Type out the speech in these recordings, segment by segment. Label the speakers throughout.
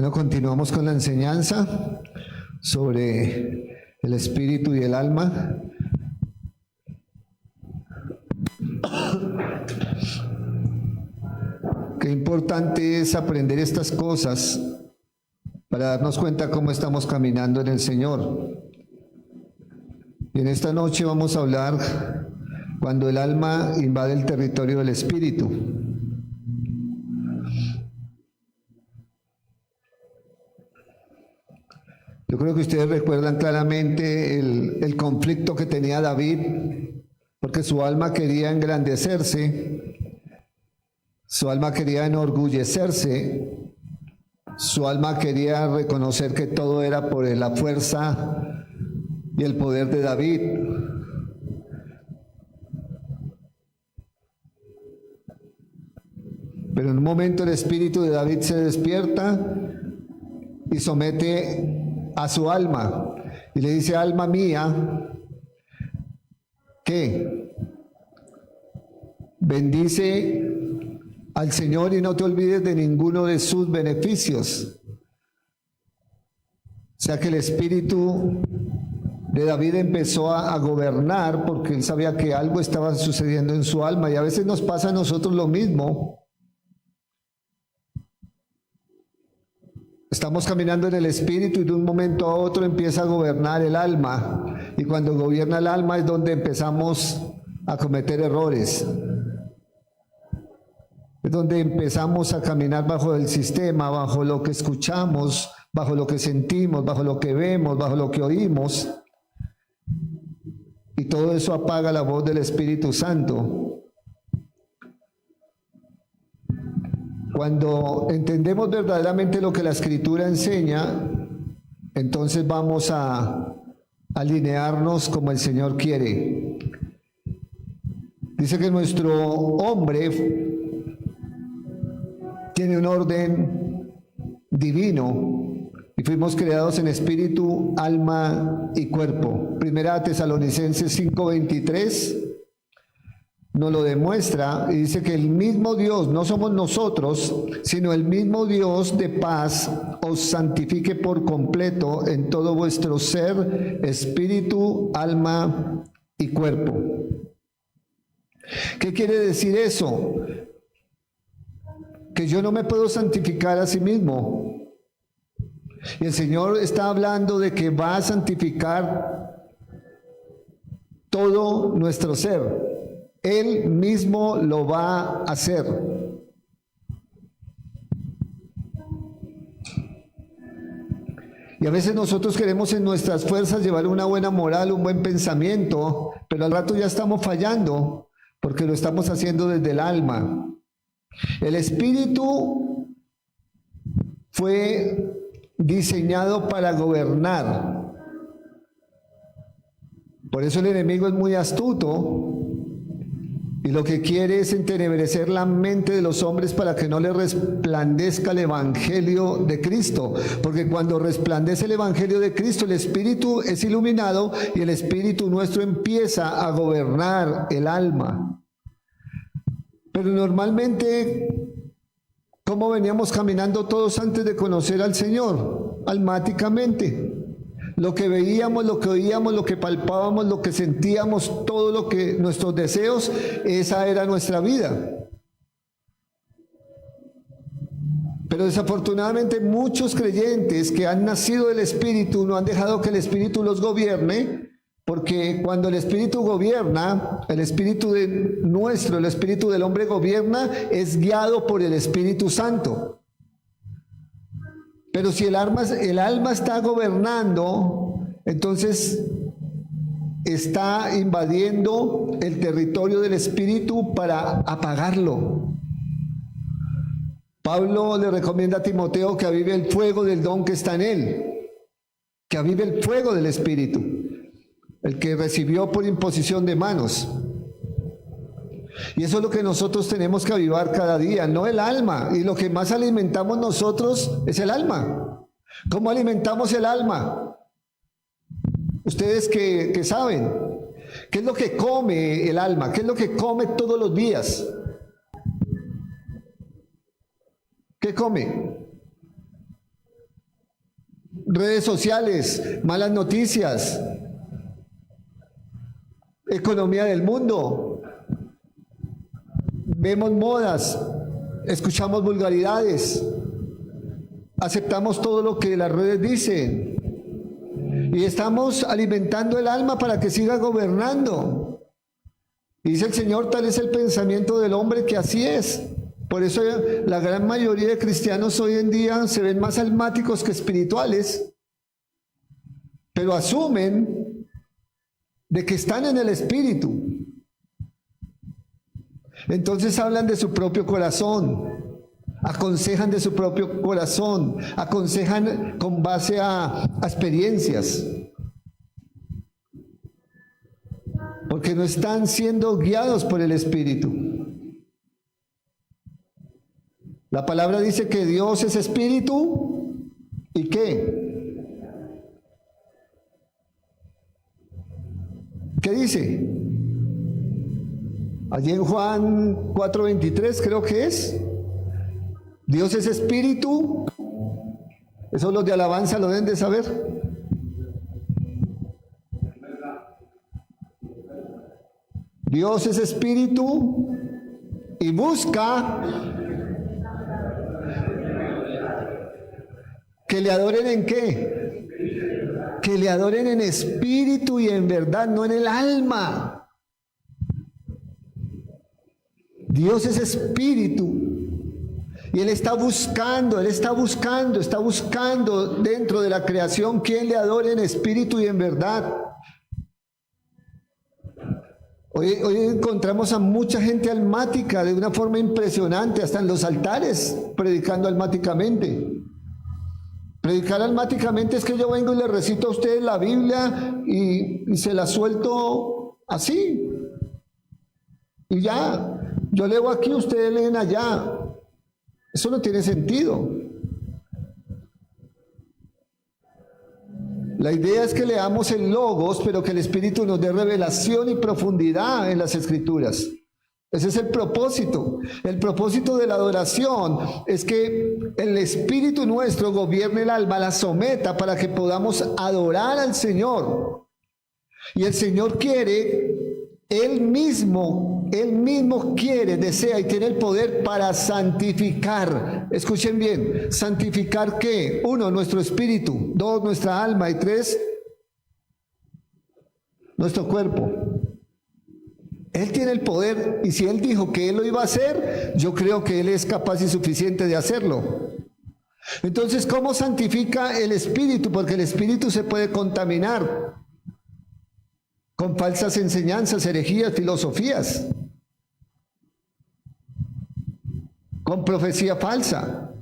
Speaker 1: Bueno, continuamos con la enseñanza sobre el espíritu y el alma. Qué importante es aprender estas cosas para darnos cuenta cómo estamos caminando en el Señor. Y en esta noche vamos a hablar cuando el alma invade el territorio del espíritu. Yo creo que ustedes recuerdan claramente el conflicto que tenía David, porque su alma quería engrandecerse, su alma quería enorgullecerse, su alma quería reconocer que todo era por la fuerza y el poder de David. Pero en un momento el espíritu de David se despierta y somete a su alma y le dice: alma mía, ¿qué? Bendice al Señor y no te olvides de ninguno de sus beneficios. O sea que el espíritu de David empezó a gobernar porque él sabía que algo estaba sucediendo en su alma, y a veces nos pasa a nosotros lo mismo. Estamos caminando en el espíritu y de un momento a otro empieza a gobernar el alma, y cuando gobierna el alma es donde empezamos a cometer errores. Es donde empezamos a caminar bajo el sistema, bajo lo que escuchamos, bajo lo que sentimos, bajo lo que vemos, bajo lo que oímos. Y todo eso apaga la voz del Espíritu Santo. Cuando entendemos verdaderamente lo que la Escritura enseña, entonces vamos a alinearnos como el Señor quiere. Dice que nuestro hombre tiene un orden divino y fuimos creados en espíritu, alma y cuerpo. Primera Tesalonicenses 5:23 nos lo demuestra y dice que el mismo Dios, no somos nosotros, sino el mismo Dios de paz os santifique por completo en todo vuestro ser, espíritu, alma y cuerpo. ¿Qué quiere decir eso? Que yo no me puedo santificar a sí mismo. Y el Señor está hablando de que va a santificar todo nuestro ser. Él mismo lo va a hacer. Y a veces nosotros queremos en nuestras fuerzas llevar una buena moral, un buen pensamiento, pero al rato ya estamos fallando porque lo estamos haciendo desde el alma. El espíritu fue diseñado para gobernar. Por eso el enemigo es muy astuto y lo que quiere es entenebrecer la mente de los hombres para que no les resplandezca el evangelio de Cristo. Porque cuando resplandece el evangelio de Cristo, el espíritu es iluminado y el espíritu nuestro empieza a gobernar el alma. Pero normalmente, ¿cómo veníamos caminando todos antes de conocer al Señor? Almáticamente. Lo que veíamos, lo que oíamos, lo que palpábamos, lo que sentíamos, todo lo que nuestros deseos, esa era nuestra vida. Pero desafortunadamente muchos creyentes que han nacido del Espíritu no han dejado que el Espíritu los gobierne, porque cuando el Espíritu gobierna, el Espíritu nuestro, el Espíritu del hombre gobierna, es guiado por el Espíritu Santo. Pero si el alma está gobernando, entonces está invadiendo el territorio del espíritu para apagarlo. Pablo le recomienda a Timoteo que avive el fuego del don que está en él, que avive el fuego del espíritu, el que recibió por imposición de manos. Y eso es lo que nosotros tenemos que avivar cada día, no el alma. Y lo que más alimentamos nosotros es el alma. ¿Cómo alimentamos el alma? Ustedes que saben, ¿qué es lo que come el alma? ¿Qué es lo que come todos los días? ¿Qué come? redes sociales, malas noticias, economía del mundo, vemos modas, escuchamos vulgaridades, aceptamos todo lo que las redes dicen y estamos alimentando el alma para que siga gobernando. Dice el Señor, tal es el pensamiento del hombre, que así es. Por eso la gran mayoría de cristianos hoy en día se ven más almáticos que espirituales, pero asumen de que están en el espíritu. Entonces hablan de su propio corazón, aconsejan de su propio corazón, aconsejan con base a experiencias, porque no están siendo guiados por el Espíritu. La palabra dice que Dios es Espíritu, ¿y qué? ¿Qué dice? Allí en Juan 4:23 creo que es. Dios es Espíritu. Eso los de alabanza lo deben de saber. Dios es Espíritu y busca que le adoren ¿en qué? Que le adoren en espíritu y en verdad, no en el alma. Dios es Espíritu. Y Él está buscando dentro de la creación quien le adore en espíritu y en verdad. Hoy encontramos a mucha gente almática de una forma impresionante, hasta en los altares, predicando almáticamente. Predicar almáticamente es que yo vengo y le recito a ustedes la Biblia y se la suelto así. Y ya, yo leo aquí, ustedes leen allá. Eso no tiene sentido. La idea es que leamos el Logos, pero que el Espíritu nos dé revelación y profundidad en las Escrituras. Ese es el propósito. El propósito de la adoración es que el Espíritu nuestro gobierne el alma, la someta para que podamos adorar al Señor. Y el Señor quiere, Él mismo quiere, desea y tiene el poder para santificar. Escuchen bien, ¿santificar qué? 1, nuestro espíritu. 2, nuestra alma. Y 3, nuestro cuerpo. Él tiene el poder y si Él dijo que Él lo iba a hacer, yo creo que Él es capaz y suficiente de hacerlo. Entonces, ¿cómo santifica el espíritu? Porque el espíritu se puede contaminar con falsas enseñanzas, herejías, filosofías, con profecía falsa.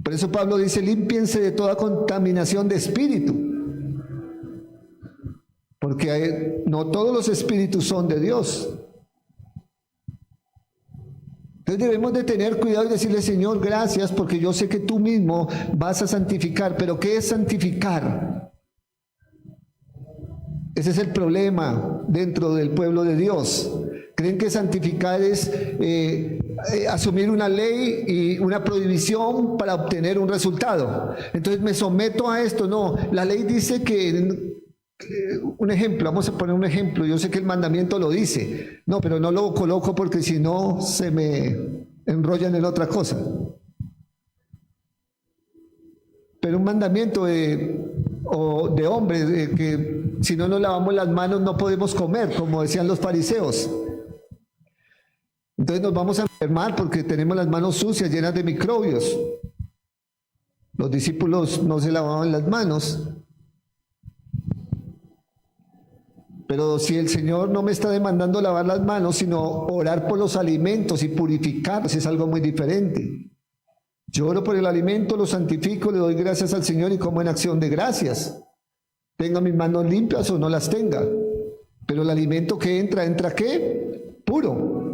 Speaker 1: Por eso Pablo dice, límpiense de toda contaminación de espíritu. Porque no todos los espíritus son de Dios. Entonces debemos de tener cuidado y decirle, Señor, gracias, porque yo sé que tú mismo vas a santificar. ¿Pero qué es santificar? Ese es el problema dentro del pueblo de Dios. Creen que santificar es asumir una ley y una prohibición para obtener un resultado. Entonces me someto a esto. No, la ley dice que, un ejemplo, vamos a poner un ejemplo. Yo sé que el mandamiento lo dice. No, pero no lo coloco porque si no se me enrollan en otra cosa. Pero un mandamiento de hombres, que si no nos lavamos las manos no podemos comer, como decían los fariseos. Entonces nos vamos a enfermar porque tenemos las manos sucias, llenas de microbios. Los discípulos no se lavaban las manos. Pero si el Señor no me está demandando lavar las manos, sino orar por los alimentos y purificarlos, es algo muy diferente. Yo oro por el alimento, lo santifico, le doy gracias al Señor y como en acción de gracias. Tenga mis manos limpias o no las tenga. Pero el alimento que ¿entra qué? Puro.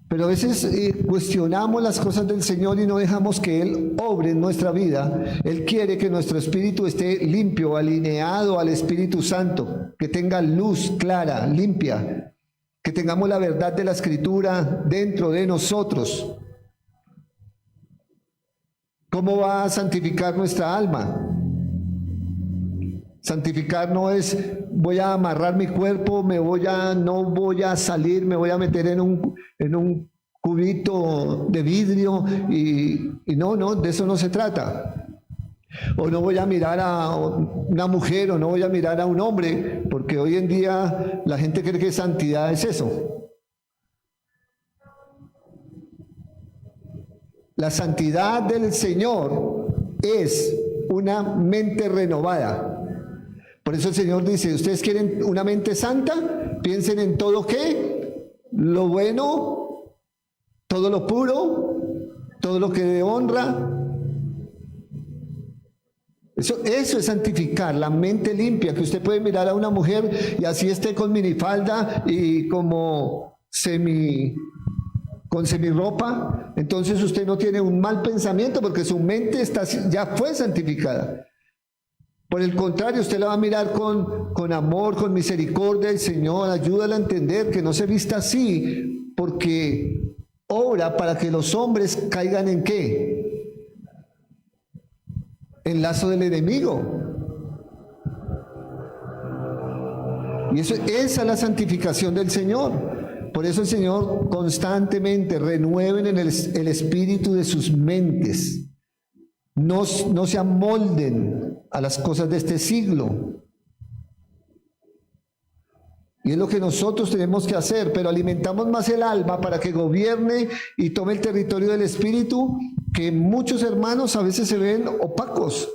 Speaker 1: Pero a veces cuestionamos las cosas del Señor y no dejamos que Él obre en nuestra vida. Él quiere que nuestro espíritu esté limpio, alineado al Espíritu Santo, que tenga luz clara, limpia, que tengamos la verdad de la Escritura dentro de nosotros. ¿Cómo va a santificar nuestra alma? Santificar no es voy a amarrar mi cuerpo, no voy a salir, me voy a meter en un cubito de vidrio y no, de eso no se trata. O no voy a mirar a una mujer o no voy a mirar a un hombre, porque hoy en día la gente cree que santidad es eso. La santidad del Señor es una mente renovada. Por eso el Señor dice, ¿ustedes quieren una mente santa? Piensen en todo ¿qué? Lo bueno, todo lo puro, todo lo que de honra. Eso es santificar, la mente limpia, que usted puede mirar a una mujer y así esté con minifalda y como con semirropa, entonces usted no tiene un mal pensamiento porque su mente ya fue santificada. Por el contrario, usted la va a mirar con amor, con misericordia. El Señor, ayúdala a entender que no se vista así, porque obra para que los hombres caigan ¿en qué? En lazo del enemigo. Y esa es la santificación del Señor. Por eso el Señor constantemente renueven en el espíritu de sus mentes. No se amolden a las cosas de este siglo. Y es lo que nosotros tenemos que hacer, pero alimentamos más el alma para que gobierne y tome el territorio del espíritu, que muchos hermanos a veces se ven opacos.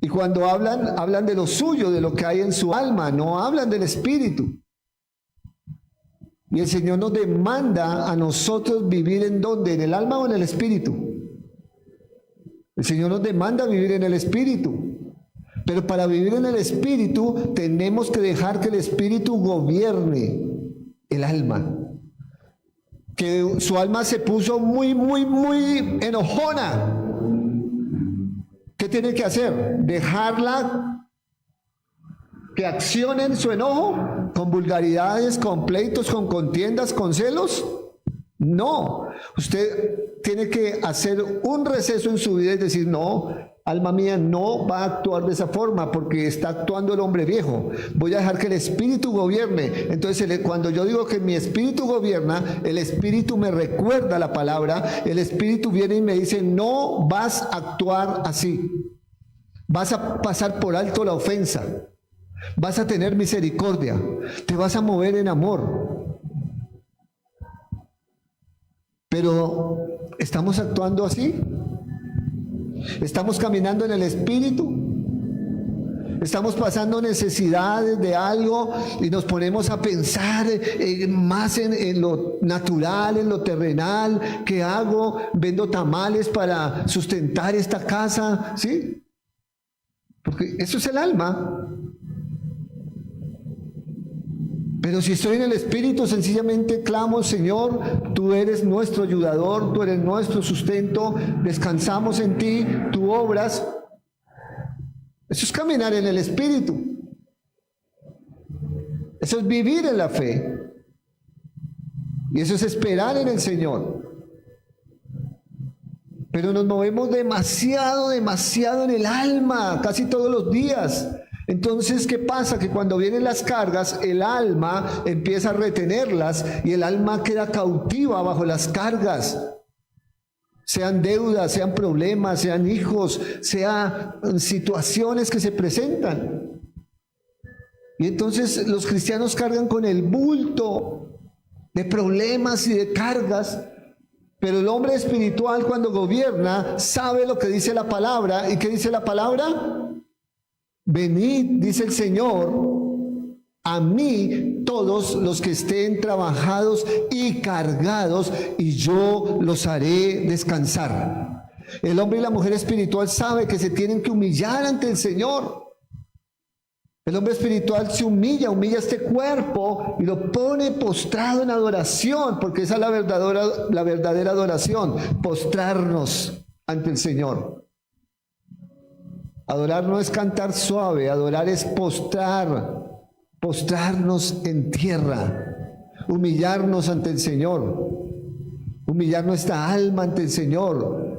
Speaker 1: Y cuando hablan de lo suyo, de lo que hay en su alma, no hablan del espíritu. Y el Señor nos demanda a nosotros vivir ¿en dónde? ¿En el alma o en el espíritu? El Señor nos demanda vivir en el espíritu. Pero para vivir en el espíritu tenemos que dejar que el espíritu gobierne el alma. Que su alma se puso muy enojona. ¿Qué tiene que hacer? ¿Dejarla que accione en su enojo? ¿Con vulgaridades, con pleitos, con contiendas, con celos? No. Usted tiene que hacer un receso en su vida y decir, no, alma mía, no va a actuar de esa forma porque está actuando el hombre viejo. Voy a dejar que el espíritu gobierne. Entonces, cuando yo digo que mi espíritu gobierna, el espíritu me recuerda la palabra, el espíritu viene y me dice, no vas a actuar así. Vas a pasar por alto la ofensa. Vas a tener misericordia. Te vas a mover en amor. Pero, ¿estamos actuando así? ¿Estamos caminando en el espíritu? ¿Estamos pasando necesidades de algo y nos ponemos a pensar más en lo natural, en lo terrenal? ¿Qué hago? ¿Vendo tamales para sustentar esta casa? ¿Sí? Porque eso es el alma. Pero si estoy en el Espíritu, sencillamente clamo, Señor, tú eres nuestro ayudador, tú eres nuestro sustento, descansamos en ti, tú obras. Eso es caminar en el Espíritu. Eso es vivir en la fe. Y eso es esperar en el Señor. Pero nos movemos demasiado en el alma, casi todos los días. Entonces, ¿qué pasa? Que cuando vienen las cargas, el alma empieza a retenerlas y el alma queda cautiva bajo las cargas. Sean deudas, sean problemas, sean hijos, sean situaciones que se presentan. Y entonces los cristianos cargan con el bulto de problemas y de cargas, pero el hombre espiritual cuando gobierna sabe lo que dice la palabra. ¿Y qué dice la palabra? Venid, dice el Señor, a mí todos los que estén trabajados y cargados, y yo los haré descansar. El hombre y la mujer espiritual sabe que se tienen que humillar ante el Señor. El hombre espiritual se humilla este cuerpo y lo pone postrado en adoración, porque esa es la verdadera adoración, postrarnos ante el Señor. Adorar no es cantar suave, adorar es postrarnos en tierra, humillarnos ante el Señor. humillar nuestra alma ante el Señor.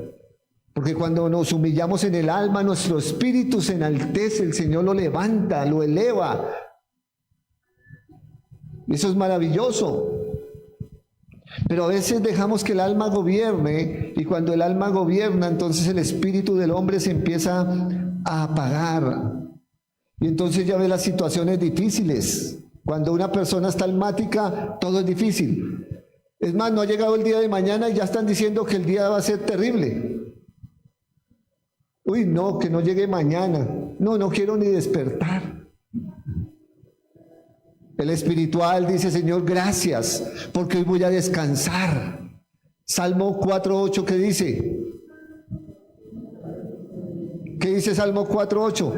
Speaker 1: Porque cuando nos humillamos en el alma, nuestro espíritu se enaltece, el Señor lo levanta, lo eleva. Eso es maravilloso. Pero a veces dejamos que el alma gobierne, y cuando el alma gobierna, entonces el espíritu del hombre se empieza a apagar. Y entonces ya ve las situaciones difíciles. Cuando una persona está almática, todo es difícil. Es más, no ha llegado el día de mañana y ya están diciendo que el día va a ser terrible. Uy, no, que no llegue mañana. No, no quiero ni despertar. El espiritual dice, Señor, gracias, porque hoy voy a descansar. Salmo 4:8, ¿qué dice? ¿Qué dice Salmo 4:8?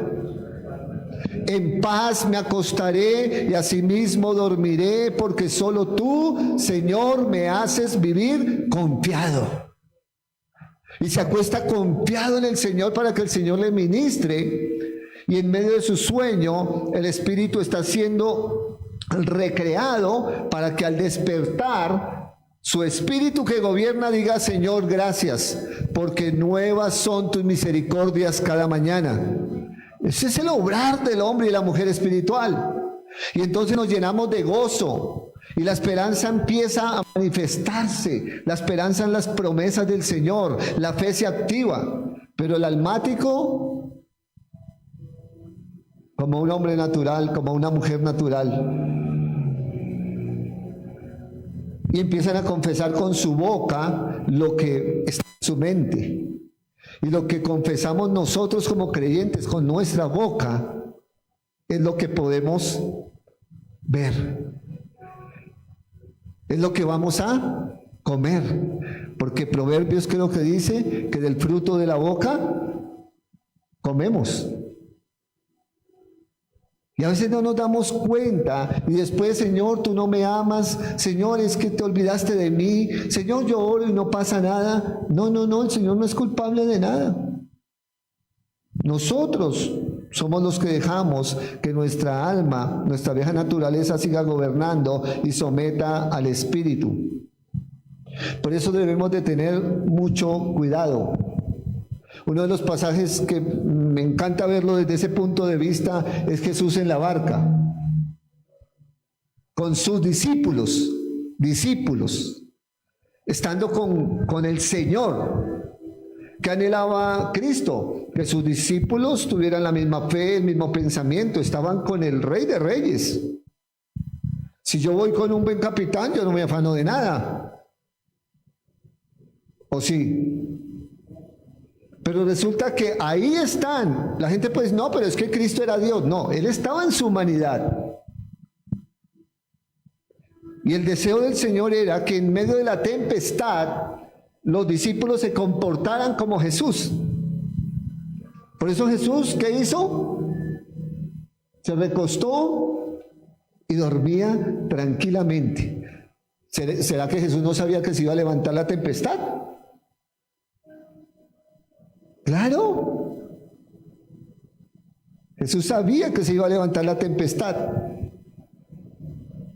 Speaker 1: En paz me acostaré y asimismo dormiré, porque solo tú, Señor, me haces vivir confiado. Y se acuesta confiado en el Señor para que el Señor le ministre. Y en medio de su sueño, el espíritu está siendo recreado para que al despertar, su espíritu que gobierna diga, Señor, gracias, porque nuevas son tus misericordias cada mañana. Ese es el obrar del hombre y la mujer espiritual. Y entonces nos llenamos de gozo. Y la esperanza empieza a manifestarse, la esperanza en las promesas del Señor, la fe se activa, pero el almático, como un hombre natural, como una mujer natural, y empiezan a confesar con su boca lo que está en su mente, y lo que confesamos nosotros como creyentes con nuestra boca es lo que podemos ver. Es lo que vamos a comer, porque Proverbios creo que dice que del fruto de la boca comemos. Y a veces no nos damos cuenta y después, Señor, tú no me amas, Señor, es que te olvidaste de mí, Señor, yo oro y no pasa nada. No, el Señor no es culpable de nada. Nosotros somos los que dejamos que nuestra alma, nuestra vieja naturaleza siga gobernando y someta al espíritu. Por eso debemos de tener mucho cuidado. Uno de los pasajes que me encanta verlo desde ese punto de vista es Jesús en la barca, con sus discípulos, estando con el Señor. ¿Qué anhelaba Cristo? Que sus discípulos tuvieran la misma fe, el mismo pensamiento, estaban con el Rey de Reyes. Si yo voy con un buen capitán, yo no me afano de nada. ¿O sí? Pero resulta que ahí están. La gente pues no, pero es que Cristo era Dios. No, Él estaba en su humanidad. Y el deseo del Señor era que en medio de la tempestad los discípulos se comportaran como Jesús. Por eso Jesús, ¿qué hizo? Se recostó y dormía tranquilamente. ¿Será que Jesús no sabía que se iba a levantar la tempestad? Claro. Jesús sabía que se iba a levantar la tempestad.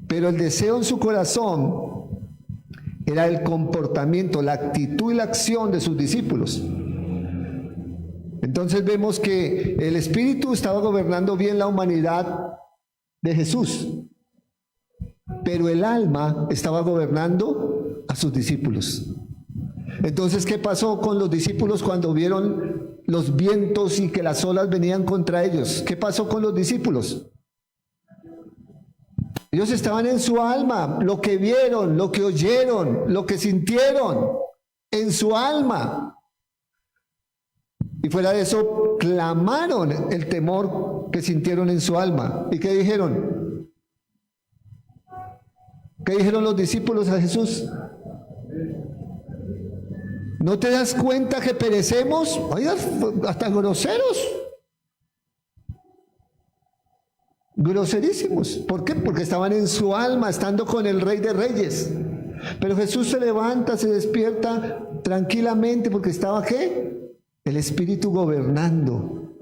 Speaker 1: Pero el deseo en su corazón era el comportamiento, la actitud y la acción de sus discípulos. Entonces vemos que el Espíritu estaba gobernando bien la humanidad de Jesús, pero el alma estaba gobernando a sus discípulos. Entonces, ¿qué pasó con los discípulos cuando vieron los vientos y que las olas venían contra ellos? ¿Qué pasó con los discípulos? Ellos estaban en su alma, lo que vieron, lo que oyeron, lo que sintieron, en su alma. Y fuera de eso, clamaron el temor que sintieron en su alma. ¿Y qué dijeron? ¿Qué dijeron los discípulos a Jesús? ¿No te das cuenta que perecemos? Oiga, hasta groseros. Groserísimos. ¿Por qué? Porque estaban en su alma, estando con el Rey de Reyes. Pero Jesús se levanta, se despierta tranquilamente porque estaba ¿qué? El Espíritu gobernando.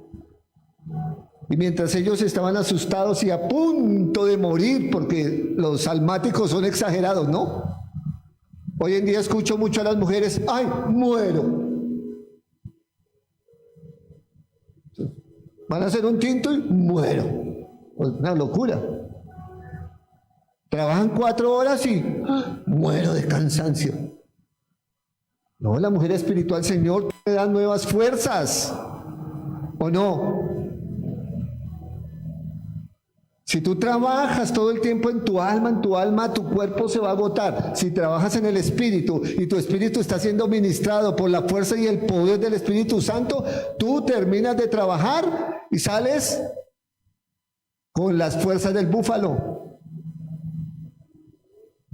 Speaker 1: Y mientras ellos estaban asustados y a punto de morir, porque los almáticos son exagerados, ¿no? Hoy en día escucho mucho a las mujeres, ¡ay, muero! Van a hacer un tinto y muero. Una locura. Trabajan 4 horas y muero de cansancio. No, la mujer espiritual, Señor, te da nuevas fuerzas. ¿O no? Si tú trabajas todo el tiempo en tu alma, tu cuerpo se va a agotar. Si trabajas en el Espíritu y tu Espíritu está siendo ministrado por la fuerza y el poder del Espíritu Santo, tú terminas de trabajar y sales con las fuerzas del búfalo.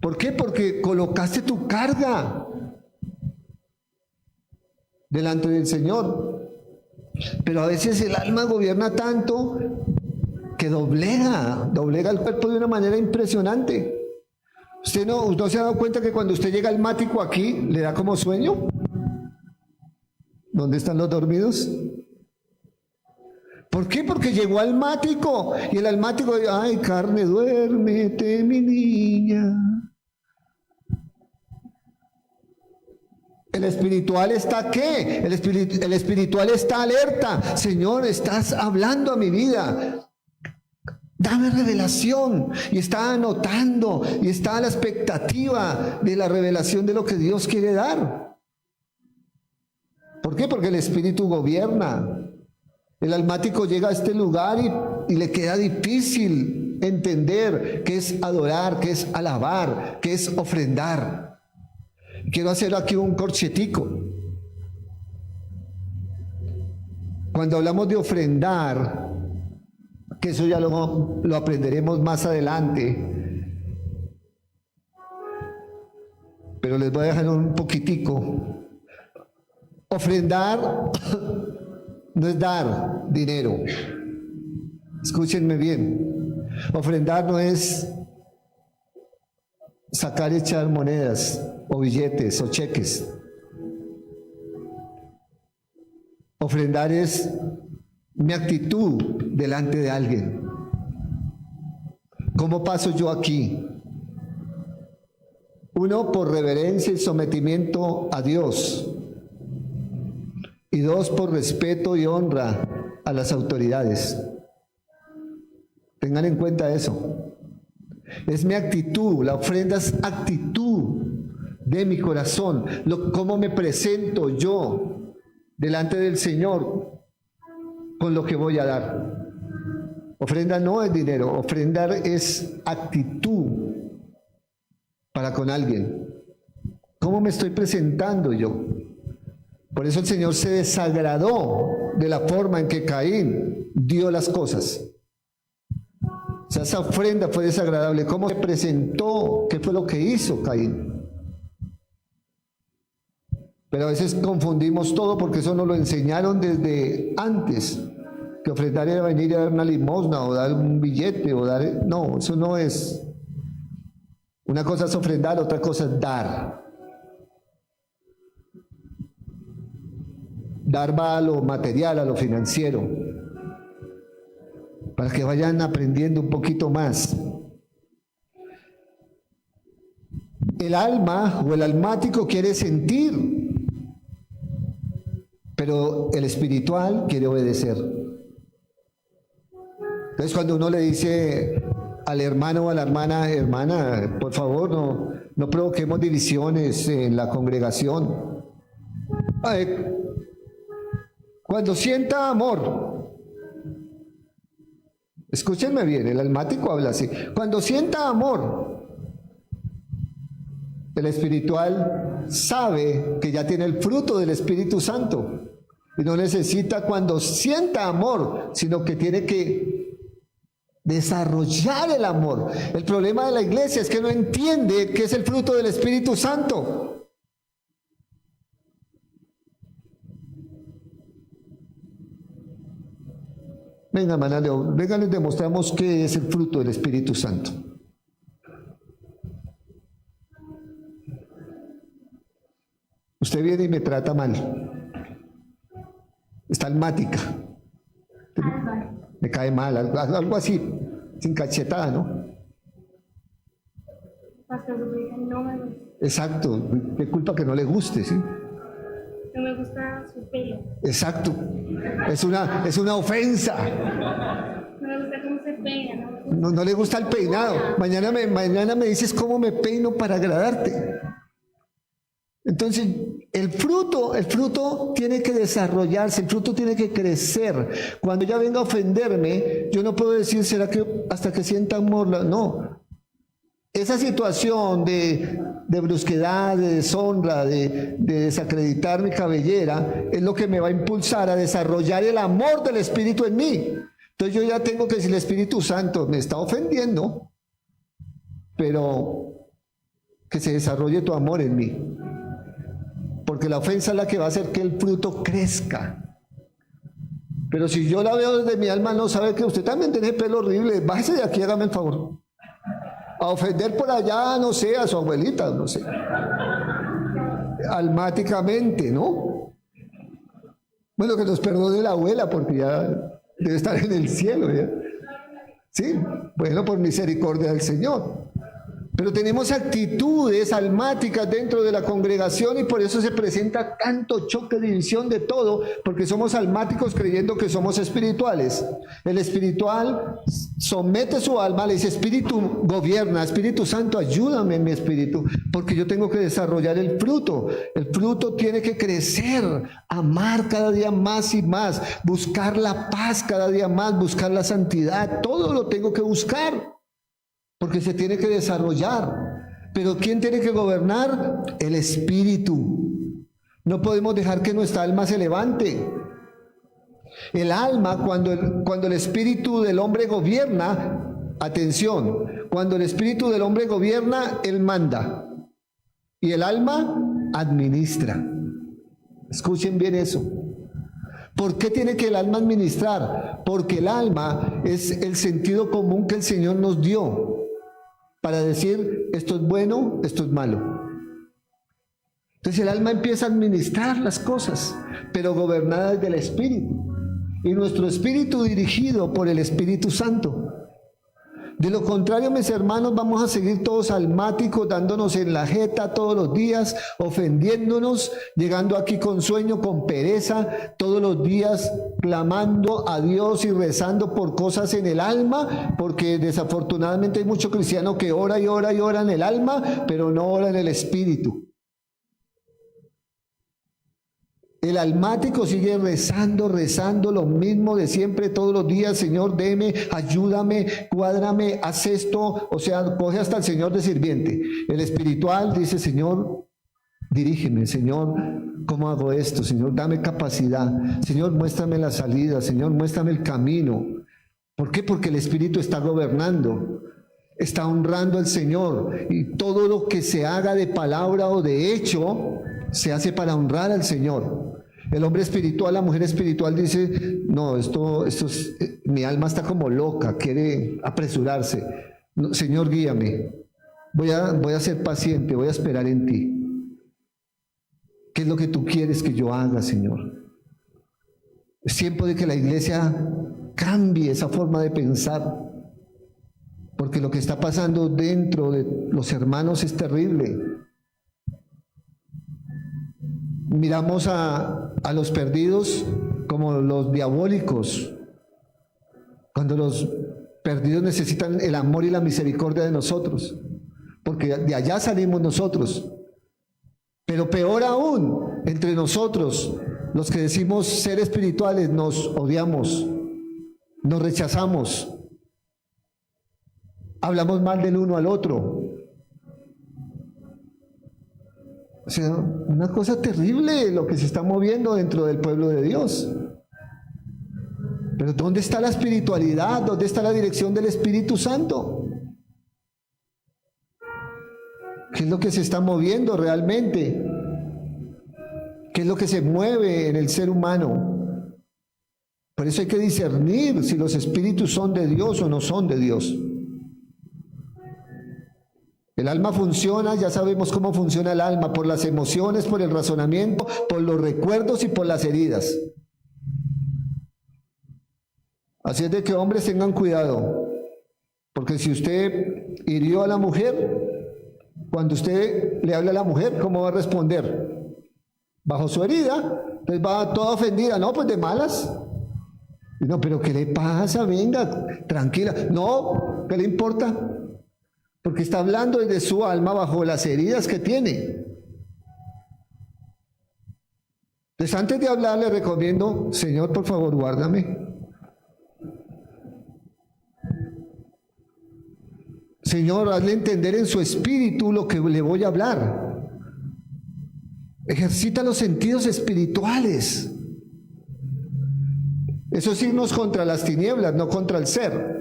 Speaker 1: ¿Por qué? Porque colocaste tu carga delante del Señor. Pero a veces el alma gobierna tanto que doblega el cuerpo de una manera impresionante. ¿Usted no se ha dado cuenta que cuando usted llega al mático aquí, le da como sueño? ¿Dónde están los dormidos? ¿Por qué? Porque llegó al mático y el almático, ay, carne, duérmete, mi niña. El espiritual está ¿qué? El espiritual está alerta. Señor, estás hablando a mi vida. Dame revelación. Y está anotando y está a la expectativa de la revelación de lo que Dios quiere dar. ¿Por qué? Porque el espíritu gobierna. El almático llega a este lugar y le queda difícil entender qué es adorar, qué es alabar, qué es ofrendar. Quiero hacer aquí un corchetico. Cuando hablamos de ofrendar, que eso ya lo aprenderemos más adelante, pero les voy a dejar un poquitico. Ofrendar no es dar dinero. Escúchenme bien. Ofrendar no es sacar y echar monedas o billetes o cheques. Ofrendar es mi actitud delante de alguien. ¿Cómo paso yo aquí? 1, por reverencia y sometimiento a Dios. Y 2, por respeto y honra a las autoridades. Tengan en cuenta eso. Es mi actitud, la ofrenda es actitud de mi corazón, cómo me presento yo delante del Señor con lo que voy a dar. Ofrenda no es dinero, ofrendar es actitud para con alguien. ¿Cómo me estoy presentando yo? Por eso el Señor se desagradó de la forma en que Caín dio las cosas. O sea, esa ofrenda fue desagradable. ¿Cómo se presentó? ¿Qué fue lo que hizo Caín? Pero a veces confundimos todo porque eso nos lo enseñaron desde antes. Que ofrendar era venir a dar una limosna o dar un billete o dar... No, eso no es. Una cosa es ofrendar, otra cosa es dar. Dar va a lo material, a lo financiero. Para que vayan aprendiendo un poquito más. El alma o el almático quiere sentir, pero el espiritual quiere obedecer. Entonces cuando uno le dice al hermano o a la hermana, hermana, por favor, no provoquemos divisiones en la congregación. Cuando sienta amor, escúchenme bien, el almático habla así. Cuando sienta amor, el espiritual sabe que ya tiene el fruto del Espíritu Santo y no necesita cuando sienta amor, sino que tiene que desarrollar el amor. El problema de la iglesia es que no entiende qué es el fruto del Espíritu Santo. Venga, hermana Leo, venga, les demostramos qué es el fruto del Espíritu Santo. Usted viene y me trata mal. Está almática. Me cae mal, algo así, sin cachetada, ¿no?
Speaker 2: Pastor, no me gusta.
Speaker 1: Exacto, qué culpa que no le guste, ¿sí?
Speaker 2: No me gusta su pelo.
Speaker 1: Exacto, es una ofensa.
Speaker 2: No me gusta cómo se peina. No me gusta.
Speaker 1: No le gusta el peinado. Mañana me dices cómo me peino para agradarte. Entonces, el fruto tiene que desarrollarse, el fruto tiene que crecer. Cuando ella venga a ofenderme, yo no puedo decir, ¿será que hasta que sienta amor? No. Esa situación de brusquedad, de deshonra, de desacreditar mi cabellera, es lo que me va a impulsar a desarrollar el amor del Espíritu en mí. Entonces yo ya tengo que decir, el Espíritu Santo me está ofendiendo, pero que se desarrolle tu amor en mí. Porque la ofensa es la que va a hacer que el fruto crezca. Pero si yo la veo desde mi alma, no sabe que usted también tiene pelo horrible, bájese de aquí, hágame el favor. A ofender por allá, no sé, a su abuelita, no sé. Almáticamente, ¿no? Bueno, que nos perdone la abuela, porque ya debe estar en el cielo, ¿ya? Sí, bueno, por misericordia del Señor. Pero tenemos actitudes almáticas dentro de la congregación y por eso se presenta tanto choque, división de todo, porque somos almáticos creyendo que somos espirituales. El espiritual somete su alma, le dice, Espíritu gobierna, Espíritu Santo ayúdame en mi espíritu, porque yo tengo que desarrollar el fruto. El fruto tiene que crecer, amar cada día más y más, buscar la paz cada día más, buscar la santidad, todo lo tengo que buscar. Porque se tiene que desarrollar. Pero ¿quién tiene que gobernar? El Espíritu. No podemos dejar que nuestra alma se levante. El alma, cuando el Espíritu del hombre gobierna, atención, cuando el Espíritu del hombre gobierna, él manda. Y el alma administra. Escuchen bien eso. ¿Por qué tiene que el alma administrar? Porque el alma es el sentido común que el Señor nos dio para decir, esto es bueno, esto es malo. Entonces el alma empieza a administrar las cosas, pero gobernada desde el Espíritu. Y nuestro espíritu dirigido por el Espíritu Santo. De lo contrario, mis hermanos, vamos a seguir todos almáticos, dándonos en la jeta todos los días, ofendiéndonos, llegando aquí con sueño, con pereza, todos los días clamando a Dios y rezando por cosas en el alma, porque desafortunadamente hay mucho cristiano que ora y ora y ora en el alma, pero no ora en el espíritu. El almático sigue rezando lo mismo de siempre todos los días. Señor, deme, ayúdame, cuádrame, haz esto. O sea, coge hasta el Señor de sirviente. El espiritual dice, Señor, dirígeme. Señor, ¿cómo hago esto? Señor, dame capacidad. Señor, muéstrame la salida. Señor, muéstrame el camino. ¿Por qué? Porque el Espíritu está gobernando. Está honrando al Señor. Y todo lo que se haga de palabra o de hecho, se hace para honrar al Señor. El hombre espiritual, la mujer espiritual dice, no, esto es, mi alma está como loca, quiere apresurarse. No, Señor, guíame. Voy a ser paciente, voy a esperar en ti. ¿Qué es lo que tú quieres que yo haga, Señor? Es tiempo de que la iglesia cambie esa forma de pensar, porque lo que está pasando dentro de los hermanos es terrible. Miramos a los perdidos como los diabólicos, cuando los perdidos necesitan el amor y la misericordia de nosotros, porque de allá salimos nosotros. Pero peor aún, entre nosotros, los que decimos ser espirituales, nos odiamos, nos rechazamos, hablamos mal del uno al otro. O sea, una cosa terrible lo que se está moviendo dentro del pueblo de Dios. Pero ¿dónde está la espiritualidad? ¿Dónde está la dirección del Espíritu Santo? ¿Qué es lo que se está moviendo realmente? ¿Qué es lo que se mueve en el ser humano? Por eso hay que discernir si los espíritus son de Dios o no son de Dios. El alma funciona, ya sabemos cómo funciona el alma, por las emociones, por el razonamiento, por los recuerdos y por las heridas. Así es de que hombres tengan cuidado, porque si usted hirió a la mujer, Cuando usted le habla a la mujer, ¿cómo va a responder? Bajo su herida, entonces va toda ofendida, no, pues de malas. No, pero ¿qué le pasa? Venga, tranquila. No, ¿qué le importa? Porque está hablando desde su alma bajo las heridas que tiene. Entonces, antes de hablar, le recomiendo, Señor, por favor, guárdame. Señor, hazle entender en su espíritu lo que le voy a hablar. Ejercita los sentidos espirituales. Eso es irnos contra las tinieblas, no contra el ser.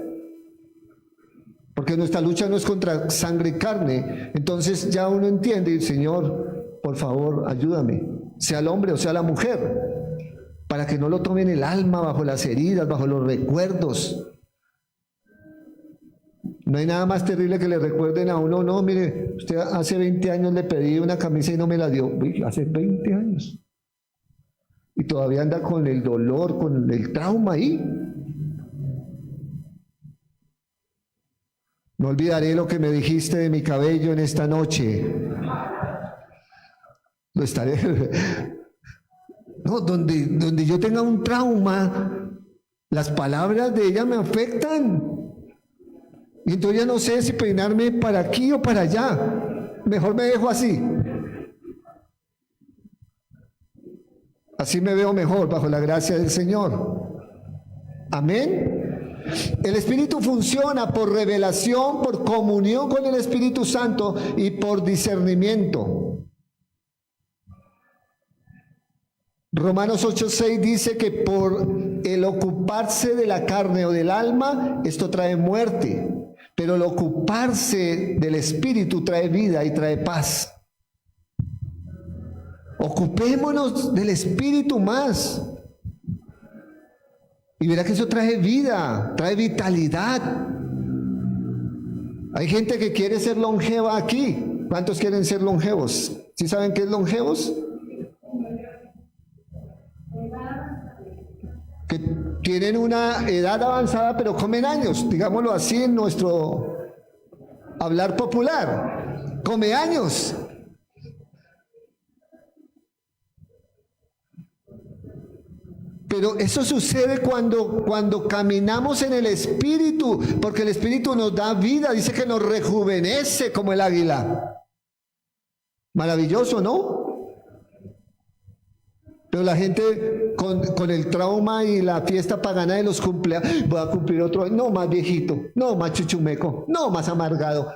Speaker 1: Porque nuestra lucha no es contra sangre y carne. Entonces ya uno entiende, Señor, por favor, ayúdame, sea el hombre o sea la mujer, para que no lo tomen el alma bajo las heridas, bajo los recuerdos. No hay nada más terrible que le recuerden a uno, no, mire, usted hace 20 años le pedí una camisa y no me la dio. Uy, hace 20 años. Y todavía anda con el dolor, con el trauma ahí. No olvidaré lo que me dijiste de mi cabello en esta noche. Lo estaré. No, donde yo tenga un trauma, las palabras de ella me afectan. Y entonces ya no sé si peinarme para aquí o para allá. Mejor me dejo así. Así me veo mejor bajo la gracia del Señor. Amén. El Espíritu funciona por revelación, por comunión con el Espíritu Santo y por discernimiento. Romanos 8:6 dice que por el ocuparse de la carne o del alma, esto trae muerte. Pero el ocuparse del Espíritu trae vida y trae paz. Ocupémonos del Espíritu más. Y verá que eso trae vida, trae vitalidad. Hay gente que quiere ser longeva aquí. ¿Cuántos quieren ser longevos? ¿Sí saben qué es longevos? Que tienen una edad avanzada pero comen años, digámoslo así en nuestro hablar popular. Come años. Pero eso sucede cuando caminamos en el Espíritu, porque el Espíritu nos da vida, dice que nos rejuvenece como el águila. Maravilloso, ¿no? Pero la gente con el trauma y la fiesta pagana de los cumpleaños, voy a cumplir otro año, no, más viejito, no, más chuchumeco, no, más amargado.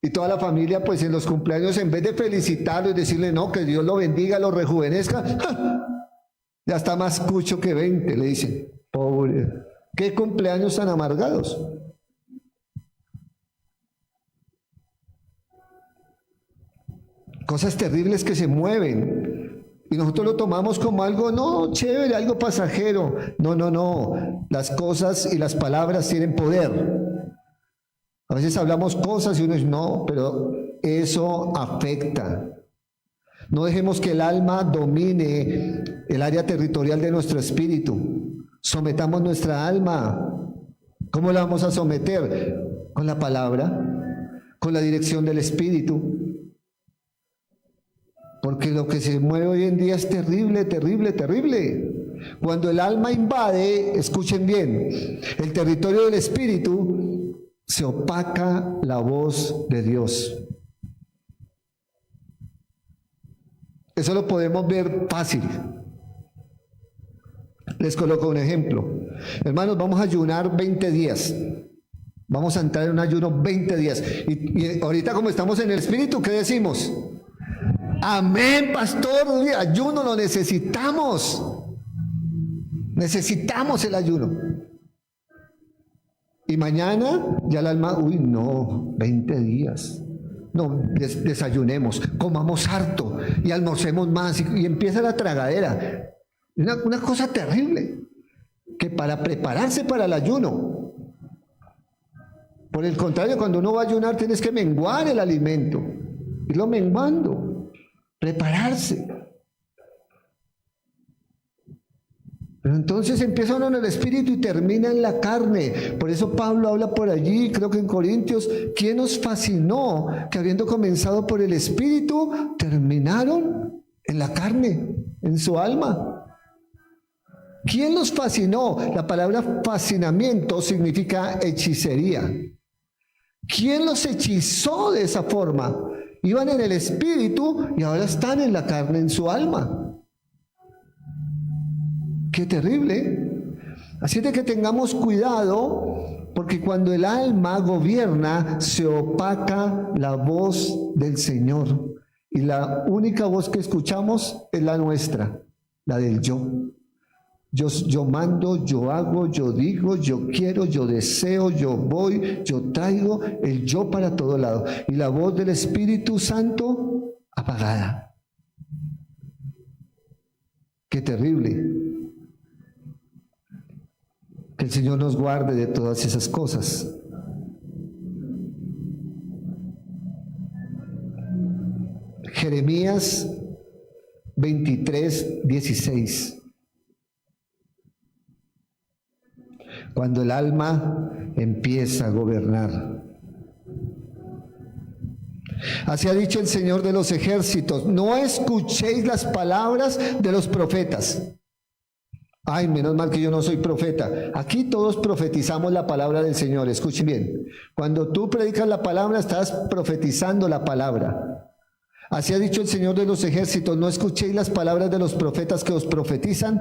Speaker 1: Y toda la familia, pues en los cumpleaños, en vez de felicitarlo y decirle, no, que Dios lo bendiga, lo rejuvenezca, ¡ja! Ya está más cucho que 20, le dicen. Pobre, ¿qué cumpleaños tan amargados? Cosas terribles que se mueven. Y nosotros lo tomamos como algo, no, chévere, algo pasajero. No, no, no. Las cosas y las palabras tienen poder. A veces hablamos cosas y uno dice, no, pero eso afecta. No dejemos que el alma domine el área territorial de nuestro espíritu. Sometamos nuestra alma. ¿Cómo la vamos a someter? Con la palabra, con la dirección del Espíritu. Porque lo que se mueve hoy en día es terrible, terrible, terrible. Cuando el alma invade, escuchen bien, el territorio del Espíritu, se opaca la voz de Dios. Eso lo podemos ver fácil. Les coloco un ejemplo. Hermanos, vamos a ayunar 20 días. Vamos a entrar en un ayuno 20 días. Y ahorita como estamos en el Espíritu, ¿qué decimos? Amén, pastor. Ayuno lo necesitamos. Necesitamos el ayuno. Y mañana ya el alma, uy, no, 20 días. No, desayunemos, comamos harto y almorcemos más y empieza la tragadera. Una cosa terrible, que para prepararse para el ayuno. Por el contrario, cuando uno va a ayunar tienes que menguar el alimento, irlo menguando, prepararse. Pero entonces empieza uno en el espíritu y termina en la carne. Por eso Pablo habla por allí, creo que en Corintios, ¿quién nos fascinó que habiendo comenzado por el espíritu, terminaron en la carne, en su alma? ¿Quién los fascinó? La palabra fascinamiento significa hechicería. ¿Quién los hechizó de esa forma? Iban en el espíritu y ahora están en la carne, en su alma. ¡Qué terrible! Así de que tengamos cuidado, porque cuando el alma gobierna, se opaca la voz del Señor. Y la única voz que escuchamos es la nuestra, la del yo. Yo mando, yo hago, yo digo, yo quiero, yo deseo, yo voy, yo traigo, el yo para todo lado. Y la voz del Espíritu Santo apagada. ¡Qué terrible! Que el Señor nos guarde de todas esas cosas. Jeremías 23:16. Cuando el alma empieza a gobernar. Así ha dicho el Señor de los ejércitos: no escuchéis las palabras de los profetas. Ay, menos mal que yo no soy profeta. Aquí todos profetizamos la palabra del Señor. Escuchen bien. Cuando tú predicas la palabra, estás profetizando la palabra. Así ha dicho el Señor de los ejércitos: no escuchéis las palabras de los profetas que os profetizan.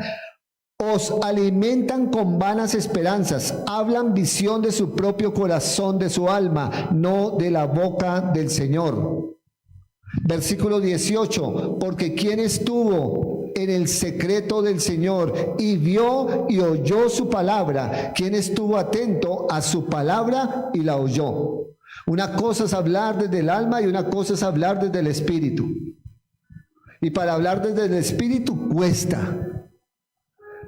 Speaker 1: Os alimentan con vanas esperanzas. Hablan visión de su propio corazón, de su alma, no de la boca del Señor. Versículo 18. Porque ¿quién estuvo en el secreto del Señor y vio y oyó su palabra? ¿Quién estuvo atento a su palabra y la oyó? Una cosa es hablar desde el alma y una cosa es hablar desde el espíritu. Y para hablar desde el espíritu cuesta.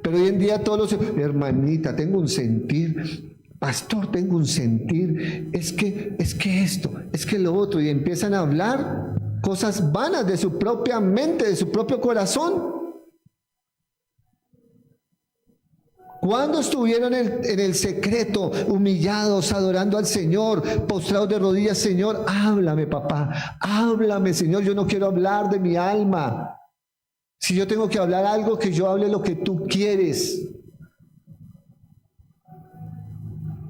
Speaker 1: Pero hoy en día todos los... Hermanita, tengo un sentir. Pastor, tengo un sentir. Es que esto, es que lo otro. Y empiezan a hablar cosas vanas de su propia mente, de su propio corazón. ¿Cuándo estuvieron en el secreto, humillados, adorando al Señor, postrados de rodillas? Señor, háblame, papá, háblame, Señor, yo no quiero hablar de mi alma. Si yo tengo que hablar algo, que yo hable lo que tú quieres.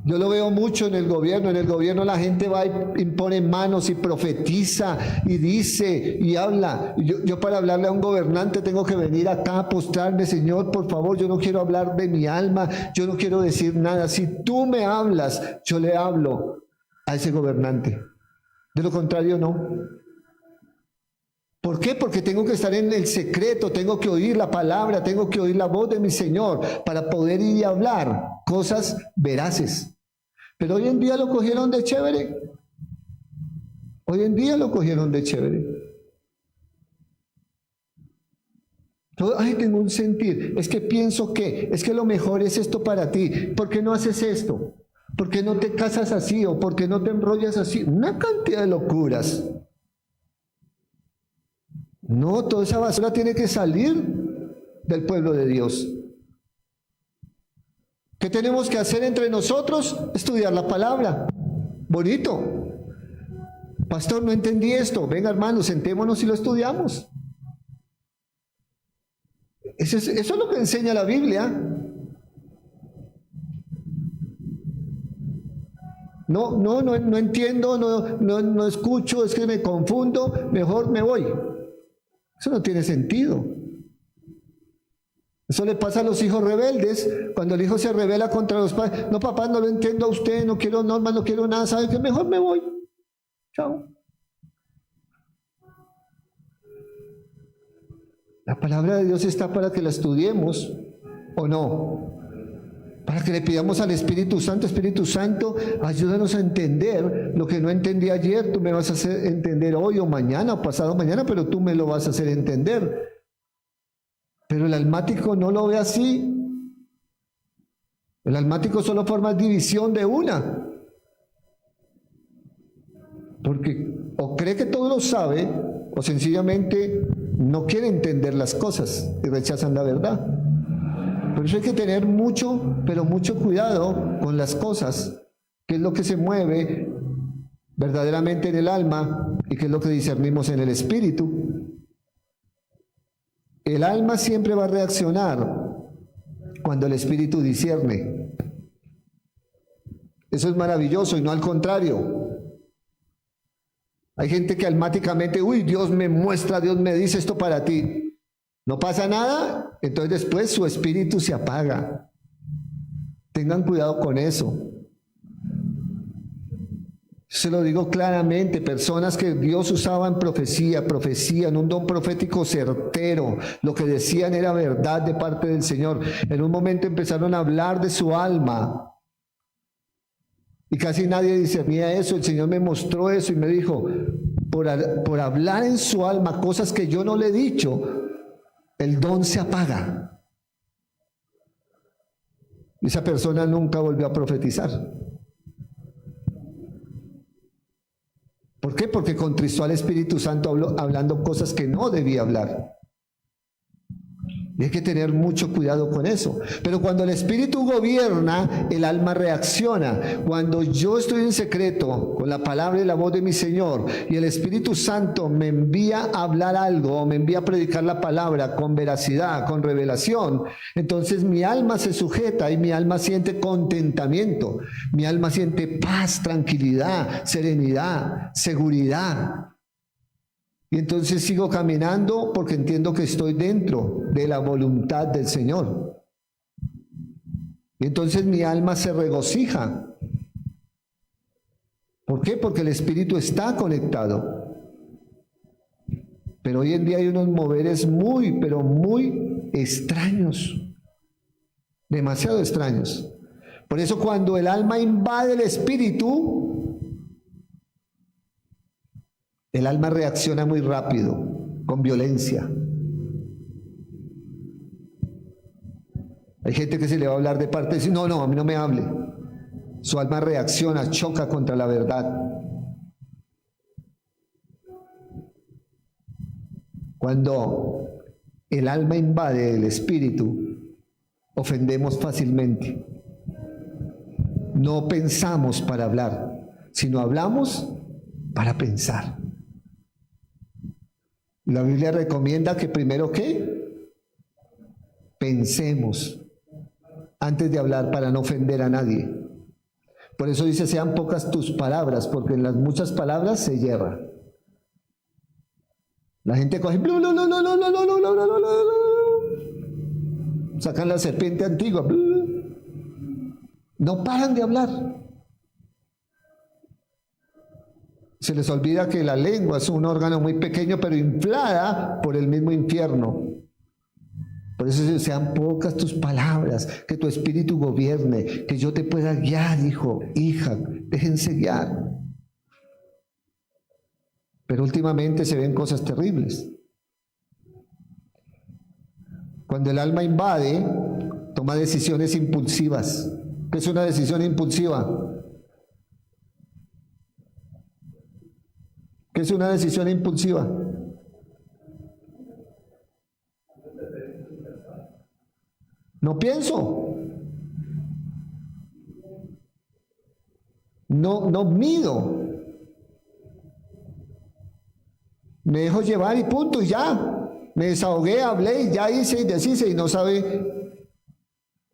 Speaker 1: Yo lo veo mucho en el gobierno. En el gobierno la gente va y impone manos y profetiza y dice y habla. Yo para hablarle a un gobernante tengo que venir acá a postrarme. Señor, por favor, yo no quiero hablar de mi alma, yo no quiero decir nada. Si tú me hablas, yo le hablo a ese gobernante. De lo contrario, no. ¿Por qué? Porque tengo que estar en el secreto, tengo que oír la palabra, tengo que oír la voz de mi Señor para poder ir y hablar cosas veraces. Pero hoy en día lo cogieron de chévere. Hoy en día lo cogieron de chévere. Ay, tengo un sentir. Es que pienso que, es que lo mejor es esto para ti. ¿Por qué no haces esto? ¿Por qué no te casas así? ¿O por qué no te enrollas así? Una cantidad de locuras. No, toda esa basura tiene que salir del pueblo de Dios. ¿Qué tenemos que hacer entre nosotros? Estudiar la palabra. Bonito. Pastor, no entendí esto. Venga, hermano, sentémonos y lo estudiamos. Eso es lo que enseña la Biblia. No entiendo, no escucho, es que me confundo, mejor me voy. Eso no tiene sentido. Eso le pasa a los hijos rebeldes, cuando el hijo se rebela contra los padres. No, papá, no lo entiendo a usted, no quiero normas, no quiero nada, ¿sabe qué? Mejor me voy. Chao. La palabra de Dios está para que la estudiemos, ¿o no? Para que le pidamos al Espíritu Santo, ayúdanos a entender lo que no entendí ayer, tú me vas a hacer entender hoy o mañana o pasado mañana, pero tú me lo vas a hacer entender. Pero el almático no lo ve así. El almático solo forma división de una. Porque o cree que todo lo sabe, o sencillamente no quiere entender las cosas y rechazan la verdad. Por eso hay que tener mucho, pero mucho cuidado con las cosas, qué es lo que se mueve verdaderamente en el alma y qué es lo que discernimos en el espíritu. El alma siempre va a reaccionar cuando el espíritu discierne. Eso es maravilloso y no al contrario. Hay gente que almáticamente, uy, Dios me muestra, Dios me dice esto para ti. No pasa nada, entonces después su espíritu se apaga. Tengan cuidado con eso. Se lo digo claramente, personas que Dios usaba en profecía, en un don profético certero, lo que decían era verdad de parte del Señor. En un momento empezaron a hablar de su alma y casi nadie discernía eso. El Señor me mostró eso y me dijo, por hablar en su alma cosas que yo no le he dicho, el don se apaga. Y esa persona nunca volvió a profetizar. ¿Por qué? Porque contristó al Espíritu Santo hablando cosas que no debía hablar. Y hay que tener mucho cuidado con eso. Pero cuando el Espíritu gobierna, el alma reacciona. Cuando yo estoy en secreto con la palabra y la voz de mi Señor y el Espíritu Santo me envía a hablar algo o me envía a predicar la palabra con veracidad, con revelación, entonces mi alma se sujeta y mi alma siente contentamiento. Mi alma siente paz, tranquilidad, serenidad, seguridad. Y entonces sigo caminando porque entiendo que estoy dentro de la voluntad del Señor. Y entonces mi alma se regocija. ¿Por qué? Porque el Espíritu está conectado. Pero hoy en día hay unos moveres muy, pero muy extraños. Demasiado extraños. Por eso cuando el alma invade el Espíritu, el alma reacciona muy rápido, con violencia. Hay gente que se le va a hablar de parte y dice, no, a mí no me hable. Su alma reacciona, choca contra la verdad. Cuando el alma invade el espíritu, ofendemos fácilmente. No pensamos para hablar, sino hablamos para pensar. La Biblia recomienda que primero, ¿qué? Pensemos antes de hablar para no ofender a nadie. Por eso dice, sean pocas tus palabras, porque en las muchas palabras se yerra. La gente coge, sacan la serpiente antigua, no paran de hablar. Se les olvida que la lengua es un órgano muy pequeño, pero inflada por el mismo infierno. Por eso sean pocas tus palabras, que tu espíritu gobierne, que yo te pueda guiar, hijo, hija, déjense guiar. Pero últimamente se ven cosas terribles. Cuando el alma invade, toma decisiones impulsivas. ¿Qué es una decisión impulsiva? ¿Qué es una decisión impulsiva? No pienso. No mido. Me dejo llevar y punto, y ya. Me desahogué, hablé, y ya hice y deshice, y no sabe